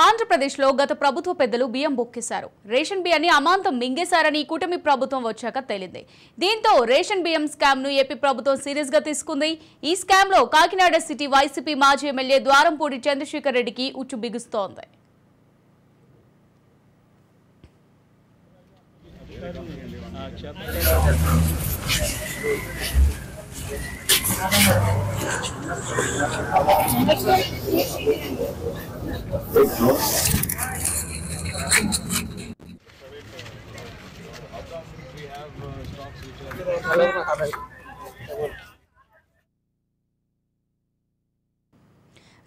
ఆంధ్రప్రదేశ్లో గత ప్రభుత్వ పెద్దలు బియ్యం బొక్కేశారు. రేషన్ బియ్యాన్ని అమాంతం మింగేశారని కూటమి ప్రభుత్వం వచ్చాక తేలింది. దీంతో రేషన్ బియ్యం స్కామ్ ను ఏపీ ప్రభుత్వం సీరియస్ గా తీసుకుంది. ఈ స్కామ్ లో కాకినాడ సిటీ వైసీపీ మాజీ ఎమ్మెల్యే ద్వారంపూడి చంద్రశేఖర్ రెడ్డికి ఉచ్చు బిగుస్తోంది.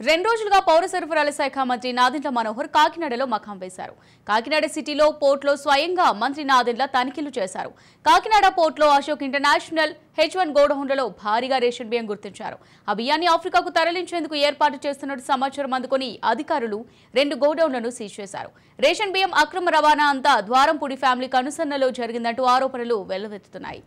రెండు రోజులుగా పౌర సరఫరాల శాఖ మంత్రి నాదెండ్ల మనోహర్ కాకినాడలో మకాం వేశారు. కాకినాడ సిటీలో పోర్టులో స్వయంగా మంత్రి నాదెండ్ల తనిఖీలు చేశారు. కాకినాడ పోర్టులో అశోక్ ఇంటర్నేషనల్ H1 గోడౌన్లలో భారీగా రేషన్ బియ్యం గుర్తించారు. ఆ బియ్యాన్ని ఆఫ్రికాకు తరలించేందుకు ఏర్పాటు చేస్తున్నట్టు సమాచారం అందుకుని అధికారులు 2 గోడౌన్లను సీజ్ చేశారు. రేషన్ బియ్యం అక్రమ రవాణా అంతా ద్వారంపూడి ఫ్యామిలీకి అనుసరణలో జరిగిందంటూ ఆరోపణలు వెల్లువెత్తుతున్నాయి.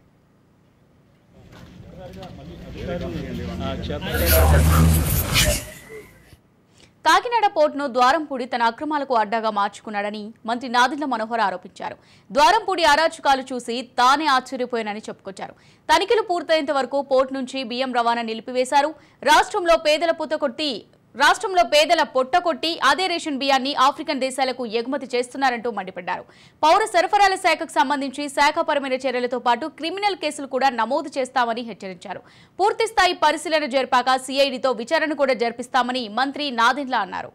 కాకినాడ పోర్టును ద్వారంపూడి తన అక్రమాలకు అడ్డాగా మార్చుకున్నాడని మంత్రి నాదెండ్ల మనోహర్ ఆరోపించారు. ద్వారంపూడి అరాచకాలు చూసి తానే ఆశ్చర్యపోయానని చెప్పుకొచ్చారు. తనిఖీలు పూర్తయ్యేంత వరకు పోర్టు నుంచి బియ్యం రవాణా నిలిపివేశారు. రాష్ట్రంలో పేదల పొట్టకొట్టి అదే రేషన్ బియ్యాన్ని ఆఫ్రికన్ దేశాలకు ఎగుమతి చేస్తున్నారంటూ మండిపడ్డారు. పౌర సరఫరాల శాఖకు సంబంధించి శాఖపరమైన చర్యలతో పాటు క్రిమినల్ కేసులు కూడా నమోదు చేస్తామని హెచ్చరించారు. పూర్తిస్థాయి పరిశీలన జరిపాక సిఐడితో విచారణ కూడా జరిపిస్తామని మంత్రి నాదెండ్ల అన్నారు.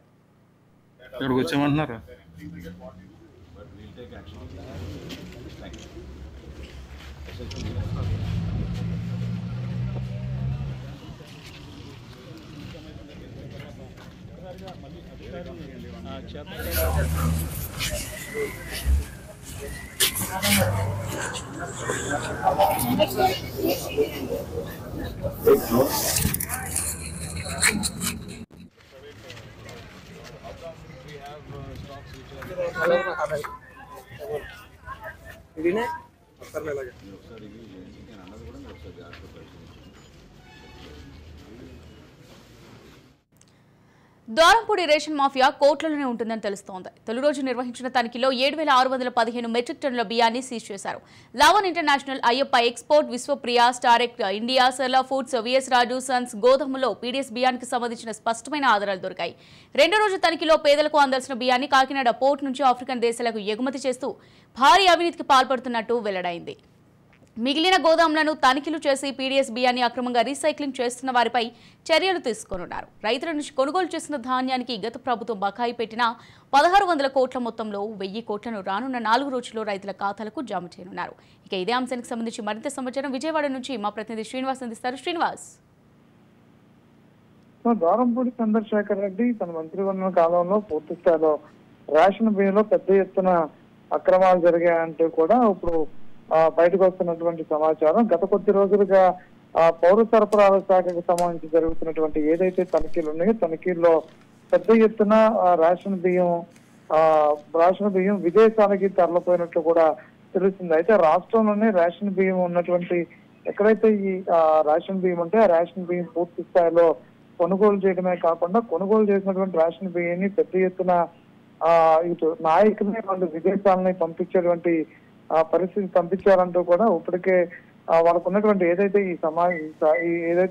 ద్వారంపూడి రేషన్ మాఫియా కోట్లలోనే ఉంటుందని తెలుస్తోంది. తొలి రోజు నిర్వహించిన తనిఖీలో 7,615 మెట్రిక్ టన్నుల బియ్యాన్ని సీజ్ చేశారు. లావన్ ఇంటర్నేషనల్, అయ్యప్ప ఎక్స్పోర్ట్, విశ్వప్రియ, స్టారెక్ట్ India, Sarla Foods, VS Raju Sons గోదాములో పీడీఎస్ బియ్యానికి సంబంధించిన స్పష్టమైన ఆధారాలు దొరికాయి. రెండో రోజు తనిఖీలో పేదలకు అందాల్సిన బియ్యాన్ని కాకినాడ పోర్టు నుంచి ఆఫ్రికన్ దేశాలకు ఎగుమతి చేస్తూ భారీ అవినీతికి పాల్పడుతున్నట్టు వెల్లడైంది. మిగిలిన గోదాములను తనిఖీలు చేసి పీడీఎస్ బియ్యాన్ని అక్రమంగా రీసైక్లింగ్ చేస్తున్న వారిపై చర్యలు తీసుకోనున్నారు. రైతుల నుంచి కొనుగోలు చేసిన ధాన్యానికి గత ప్రభుత్వం బకాయి పెట్టిన 1,600 కోట్ల మొత్తంలో 1,000 కోట్లను రానున్న 4 రోజుల్లో రైతుల ఖాతాలకు జమ చేయనున్నారు. ఇక ఇదే అంశానికి సంబంధించి మరింత సమాచారం విజయవాడ నుంచి మా ప్రతినిధి శ్రీనివాస్ అందిస్తారు. శ్రీనివాస్, ద్వారంపూడి చంద్రశేఖర్ రెడ్డి తన మంత్రివర్గ కాలంలో పూర్తి స్థాయిలో రేషన్ బియ్యంలో పెద్ద ఎత్తున అక్రమాలు జరిగాయంటూ కూడా ఇప్పుడు బయటకు వస్తున్నటువంటి సమాచారం. గత కొద్ది రోజులుగా పౌర సరఫరాల శాఖకు సంబంధించి జరుగుతున్నటువంటి ఏదైతే తనిఖీలు ఉన్నాయో తనిఖీల్లో పెద్ద ఎత్తున రేషన్ బియ్యం విదేశాలకి తరలిపోయినట్లు కూడా తెలుస్తుంది. అయితే రాష్ట్రంలోనే రేషన్ బియ్యం ఉన్నటువంటి ఎక్కడైతే ఈ రేషన్ బియ్యం ఉంటే ఆ రేషన్ బియ్యం పూర్తి స్థాయిలో కొనుగోలు చేయడమే కాకుండా కొనుగోలు చేసినటువంటి రేషన్ బియ్యాన్ని పెద్ద ఎత్తున ఇటు నాయకుల్ని వాళ్ళు విదేశాలని పంపించేటువంటి పరిస్థితి పంపించారంటూ కూడా ఇప్పటికే వాళ్ళకు ఉన్నటువంటి ఏదైతే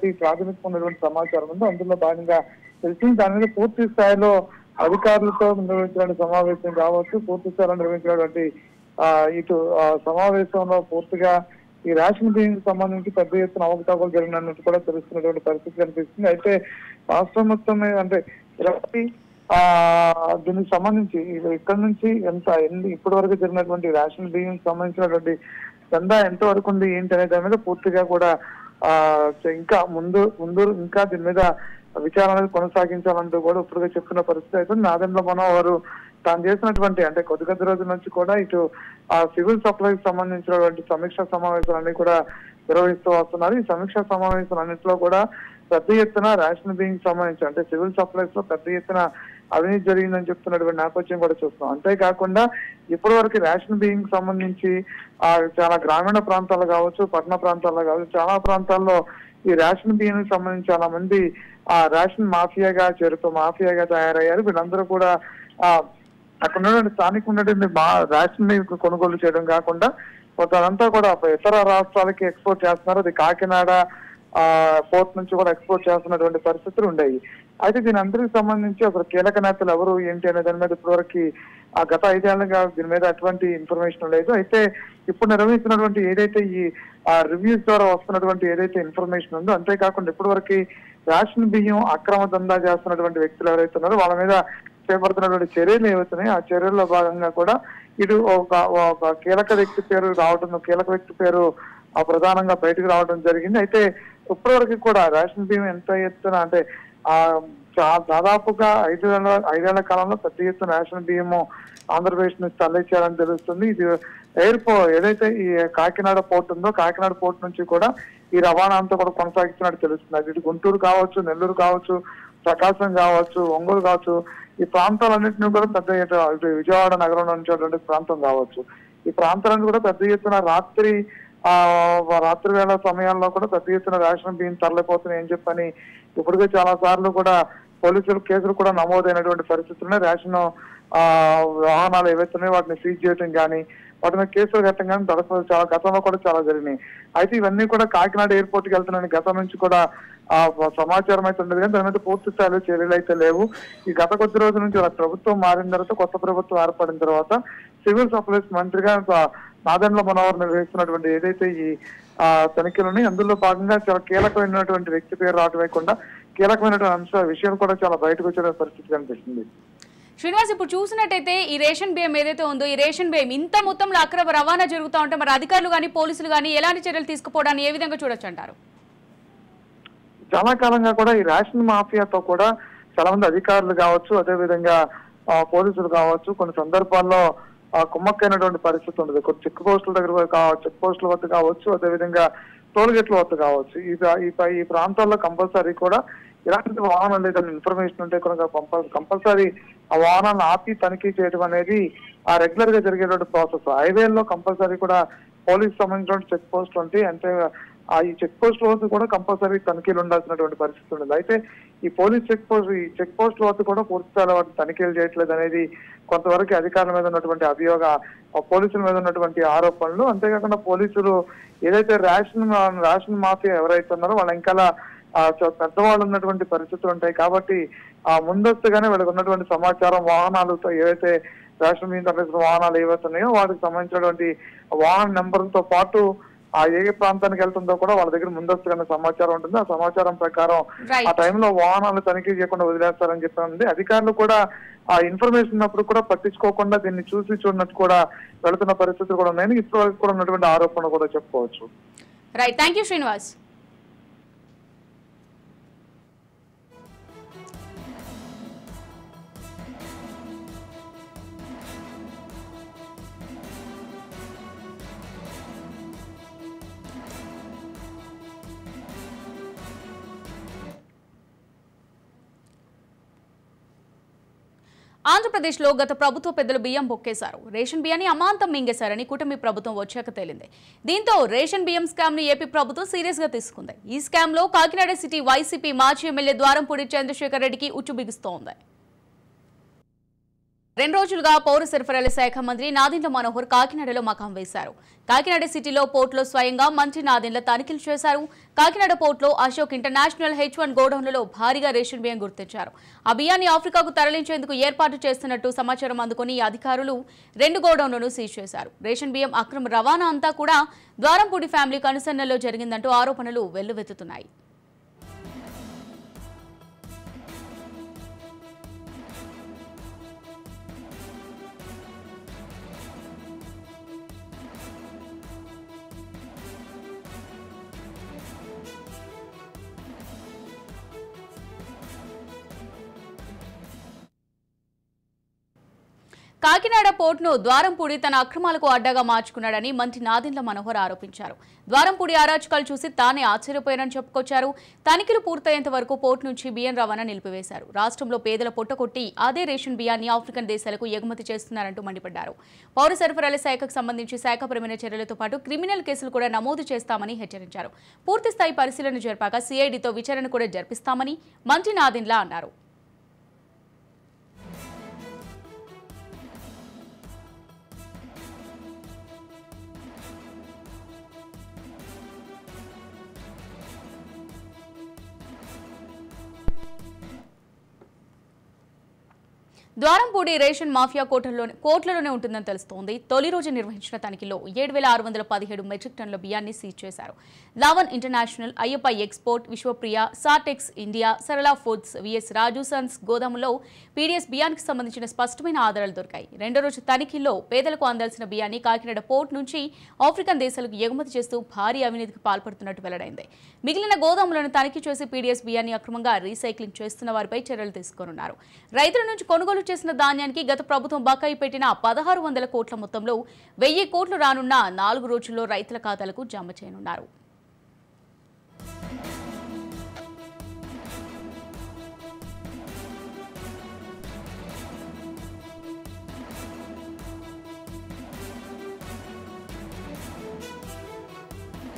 ఈ ప్రాథమిక ఉన్నటువంటి సమాచారం ఉందో అందులో భాగంగా తెలిసింది. దాని మీద పూర్తి స్థాయిలో అధికారులతో నిర్వహించిన సమావేశం కావచ్చు, పూర్తి స్థాయిలో నిర్వహించినటువంటి ఇటు సమావేశంలో పూర్తిగా ఈ రేషన్ బియ్యానికి సంబంధించి పెద్ద ఎత్తున అవకతవకలు జరిగినట్టు కూడా తెలుస్తున్నటువంటి పరిస్థితి కనిపిస్తుంది. అయితే రాష్ట్రం మొత్తం అంటే దీనికి సంబంధించి ఇక్కడ నుంచి ఇప్పటి వరకు జరిగినటువంటి రేషన్ బియ్యం సంబంధించినటువంటి చందా ఎంత వరకు ఉంది ఏంటి అనే దాని మీద పూర్తిగా కూడా ఇంకా ఇంకా దీని మీద విచారణ కొనసాగించాలంటూ కూడా ఇప్పుడుగా చెప్తున్న పరిస్థితి అయితే నాదెండ్ల మనోహర్ తాను చేసినటువంటి అంటే కొద్ది రోజుల నుంచి కూడా ఇటు సివిల్ సప్లైకి సంబంధించినటువంటి సమీక్షా సమావేశాలన్నీ కూడా నిర్వహిస్తూ వస్తున్నారు. ఈ సమీక్షా సమావేశాలన్నింటిలో కూడా పెద్ద ఎత్తున రేషన్ బియ్యం సంబంధించి అంటే సివిల్ సప్లైస్ లో పెద్ద ఎత్తున అవినీతి జరిగిందని చెప్తున్నటువంటి నేపథ్యం కూడా చూస్తున్నాం. అంతేకాకుండా ఇప్పటి వరకు రేషన్ బియ్యం సంబంధించి చాలా గ్రామీణ ప్రాంతాలు కావచ్చు, పట్టణ ప్రాంతాల్లో కావచ్చు, చాలా ప్రాంతాల్లో ఈ రేషన్ బియ్యానికి సంబంధించి చాలా మంది రేషన్ మాఫియాగా తయారయ్యారు. వీళ్ళందరూ కూడా అక్కడ ఉన్నటువంటి స్థానిక ఉన్నటువంటి రేషన్ కొనుగోలు చేయడం కాకుండా కొంతమంతా కూడా ఇతర రాష్ట్రాలకి ఎక్స్పోర్ట్ చేస్తున్నారు. అది కాకినాడ పోర్ట్ నుంచి కూడా ఎక్స్పోర్ట్ చేస్తున్నటువంటి పరిస్థితులు ఉండేవి. అయితే దీని అందరికి సంబంధించి అసలు కీలక నేతలు ఎవరు ఏంటి అనే దాని మీద ఇప్పటివరకు గత 5 ఏళ్లుగా దీని మీద ఎటువంటి ఇన్ఫర్మేషన్ లేదు. అయితే ఇప్పుడు నిర్వహిస్తున్నటువంటి ఏదైతే ఈ రివ్యూస్ ద్వారా వస్తున్నటువంటి ఏదైతే ఇన్ఫర్మేషన్ ఉందో, అంతేకాకుండా ఇప్పటివరకు రేషన్ బియ్యం అక్రమ దందా చేస్తున్నటువంటి వ్యక్తులు ఎవరైతే ఉన్నారో వాళ్ళ మీద చేపడుతున్నటువంటి చర్యలు ఏవైతున్నాయి, ఆ చర్యల్లో భాగంగా కూడా ఇటు ఒక కీలక వ్యక్తి పేరు ప్రధానంగా బయటకు రావడం జరిగింది. అయితే ఇప్పటివరకు కూడా రేషన్ బియ్యం ఎంత ఎత్తున అంటే దాదాపుగా 5 ఏళ్ల కాలంలో పెద్ద ఎత్తున రేషన్ బియ్యము ఆంధ్రప్రదేశ్ నుంచి తరలించారని తెలుస్తుంది. ఇది ఏదైతే ఈ కాకినాడ పోర్ట్ ఉందో, కాకినాడ పోర్ట్ నుంచి కూడా ఈ రవాణా అంతా కూడా కొనసాగిస్తున్నట్టు తెలుస్తుంది. ఇటు గుంటూరు కావచ్చు, నెల్లూరు కావచ్చు, ప్రకాశం కావచ్చు, ఒంగోలు కావచ్చు, ఈ ప్రాంతాలన్నింటినీ కూడా పెద్ద ఎత్తున విజయవాడ నగరంలో నుంచి ప్రాంతం కావచ్చు, ఈ ప్రాంతాలను కూడా పెద్ద ఎత్తున రాత్రి వేళ సమయాల్లో కూడా పెద్ద ఎత్తున రేషన్ బియ్యం తరలిపోతున్నాయి అని చెప్పని ఇప్పటికే చాలా సార్లు కూడా పోలీసులు కేసులు కూడా నమోదైనటువంటి పరిస్థితుల్లో రేషన్ వాహనాలు ఏవైతున్నాయో వాటిని సీజ్ చేయడం కానీ వాటి మీద కేసులు కట్టడం కానీ చాలా గతంలో కూడా చాలా జరిగినాయి. అయితే ఇవన్నీ కూడా కాకినాడ ఎయిర్పోర్ట్ కి వెళ్తున్నాయని గతం నుంచి కూడా సమాచారం అయితే ఉండదు, కానీ దాని మీద పూర్తి స్థాయిలో చర్యలు అయితే లేవు. ఈ గత కొద్ది రోజుల నుంచి ప్రభుత్వం మారిన తర్వాత, కొత్త ప్రభుత్వం ఏర్పడిన తర్వాత సివిల్ సప్లైస్ మంత్రిగా నాదెండ్ల మనోహర్ నిర్వహిస్తున్నటువంటి ఏదైతే ఈ తనిఖీలు ఉన్నాయి, అందులో భాగంగా చాలా కీలకమైనటువంటి వ్యక్తి పేరు రావటం కాకుండా కీలకమైనటువంటి విషయం కూడా చాలా బయటకు వచ్చే పరిస్థితి కనిపిస్తుంది. శ్రీనివాస్, ఇప్పుడు చూసినట్టయితే ఈ రేషన్ బియ్యం ఏదైతే ఉందో, ఈ రేషన్ బియ్యం ఇంత మొత్తంలో అక్రమ రవాణా జరుగుతూ ఉంటే మరి అధికారులు కానీ పోలీసులు కానీ ఎలాంటి చర్యలు తీసుకుపోవడాన్ని ఏ విధంగా చూడొచ్చు అంటారు? చాలా కాలంగా కూడా ఈ రేషన్ మాఫియాతో కూడా చాలా మంది అధికారులు కావచ్చు, అదేవిధంగా పోలీసులు కావచ్చు, కొన్ని సందర్భాల్లో కుమ్మక్కైనటువంటి పరిస్థితి ఉంటుంది. కొన్ని చెక్ పోస్టుల దగ్గర చెక్ పోస్టుల వద్ద కావచ్చు, అదేవిధంగా టోల్ గేట్ల వద్ద కావచ్చు. ఈ ప్రాంతాల్లో కంపల్సరీ కూడా ఇలాంటి వాహనాలు ఏదైనా ఇన్ఫర్మేషన్ ఉంటే కూడా కంపల్సరీ ఆ వాహనాలను ఆపి తనిఖీ చేయడం అనేది రెగ్యులర్ గా జరిగేటువంటి ప్రాసెస్. హైవేల్లో కంపల్సరీ కూడా పోలీస్ సంబంధించిన చెక్ పోస్ట్ ఉంటాయి. అంటే ఈ చెక్ పోస్ట్ వద్ద కూడా కంపల్సరీ తనిఖీలు ఉండాల్సినటువంటి పరిస్థితి ఉండదు. అయితే ఈ చెక్ పోస్ట్ వద్ద కూడా పూర్తి స్థాయిలో వాటిని తనిఖీలు చేయట్లేదు అనేది కొంతవరకు అధికారుల మీద ఉన్నటువంటి పోలీసుల మీద ఉన్నటువంటి ఆరోపణలు. అంతేకాకుండా పోలీసులు ఏదైతే రేషన్ మాఫియా ఎవరైతే ఉన్నారో వాళ్ళ ఇంకా పెద్దవాళ్ళు ఉన్నటువంటి పరిస్థితులు ఉంటాయి. కాబట్టి ముందస్తుగానే వీళ్ళకి ఉన్నటువంటి సమాచారం, వాహనాలతో ఏవైతే రేషన్ మీద తరలిసిన వాహనాలు ఏవైతే ఉన్నాయో వాటికి సంబంధించినటువంటి వాహన నెంబర్తో పాటు ఏ ప్రాంతానికి వెళ్తుందో కూడా వాళ్ళ దగ్గర ముందస్తుగానే సమాచారం ఉంటుంది. ఆ సమాచారం ప్రకారం ఆ టైంలో వాహనాలు తనిఖీ చేయకుండా వదిలేస్తారని చెప్పి అధికారులు కూడా ఆ ఇన్ఫర్మేషన్ ఉన్నప్పుడు కూడా పట్టించుకోకుండా దీన్ని చూడనట్టు కూడా వెళుతున్న పరిస్థితులు కూడా ఉన్నాయని ఇప్పటివరకు కూడా ఉన్నటువంటి ఆరోపణ కూడా చెప్పుకోవచ్చు. Right, thank you Srinivas. ఆంధ్రప్రదేశ్లో గత ప్రభుత్వ పెద్దలు బియ్యం బొక్కేశారు. రేషన్ బియ్యాన్ని అమాంతం మింగేశారని కూటమి ప్రభుత్వం వచ్చాక తేలింది. దీంతో రేషన్ బియ్యం స్కామ్ ని ఏపీ ప్రభుత్వం సీరియస్ గా తీసుకుంది. ఈ స్కామ్ లో కాకినాడ సిటీ వైసీపీ మాజీ ఎమ్మెల్యే ద్వారంపూడి చంద్రశేఖర్ రెడ్డికి ఉచ్చు బిగుస్తోంది. 2 రోజులుగా పౌర సరఫరాల శాఖ మంత్రి నాదెండ్ల మనోహర్ కాకినాడలో మకాం వేశారు. కాకినాడ సిటీలో పోర్టులో స్వయంగా మంత్రి నాదెండ్ల తనిఖీలు చేశారు. కాకినాడ పోర్టులో అశోక్ ఇంటర్నేషనల్ H1 గోడౌన్లలో భారీగా రేషన్ బియ్యం గుర్తించారు. ఆ బియ్యాన్ని ఆఫ్రికాకు తరలించేందుకు ఏర్పాటు చేస్తున్నట్టు సమాచారం అందుకుని అధికారులు 2 గోడౌన్లను సీజ్ చేశారు. రేషన్ బియ్యం అక్రమ రవాణా అంతా కూడా ద్వారంపూడి ఫ్యామిలీ కనుసన్నల్లో జరిగిందంటూ ఆరోపణలు వెల్లువెత్తుతున్నాయి. కాకినాడ పోర్టును ద్వారంపూడి తన అక్రమాలకు అడ్డాగా మార్చుకున్నాడని మంత్రి నాదెండ్ల మనోహర్ ఆరోపించారు. ద్వారంపూడి అరాచకాలు చూసి తానే ఆశ్చర్యపోయానని చెప్పుకొచ్చారు. తనిఖీలు పూర్తయ్యేంత వరకు పోర్టు నుంచి బియ్యం రవాణా నిలిపివేశారు. రాష్ట్రంలో పేదల పొట్టకొట్టి అదే రేషన్ బియ్యాన్ని ఆఫ్రికన్ దేశాలకు ఎగుమతి చేస్తున్నారంటూ మండిపడ్డారు. పౌర సరఫరాల శాఖకు సంబంధించి శాఖపరమైన చర్యలతో పాటు క్రిమినల్ కేసులు కూడా నమోదు చేస్తామని హెచ్చరించారు. పూర్తిస్థాయి పరిశీలన జరిపాక సిఐడితో విచారణ కూడా జరిపిస్తామని మంత్రి నాదెండ్ల అన్నారు. ద్వారంపూడి రేషన్ మాఫియా కోట్లలోనే ఉంటుందని తెలుస్తోంది. తొలి రోజు నిర్వహించిన తనిఖీలో 7,617 మెట్రిక్ టన్నుల బియ్యాన్ని సీజ్ చేశారు. Lavan International, Ayyappa Export, Vishwapriya, Satex India, Sarala Foods, VS Raju Sons గోదాములో పీడీఎస్ బియ్యానికి సంబంధించిన స్పష్టమైన ఆధారాలు దొరికాయి. రెండో రోజు తనిఖీల్లో పేదలకు అందాల్సిన బియ్యాన్ని కాకినాడ పోర్టు నుంచి ఆఫ్రికన్ దేశాలకు ఎగుమతి చేస్తూ భారీ అవినీతికి పాల్పడుతున్నట్టు వెల్లడైంది. మిగిలిన గోదాములను తనిఖీ చేసి పీడీఎస్ బియ్యాన్ని అక్రమంగా రీసైక్లింగ్ చేస్తున్న వారిపై చర్యలు తీసుకోనున్నారు. రైతుల నుంచి కొనుగోలు చేసిన ధాన్యానికి గత ప్రభుత్వం బకాయి పెట్టిన 1,600 కోట్ల మొత్తంలో 1,000 కోట్లు రానున్న 4 రోజుల్లో రైతుల ఖాతాలకు జమ చేయనున్నారు.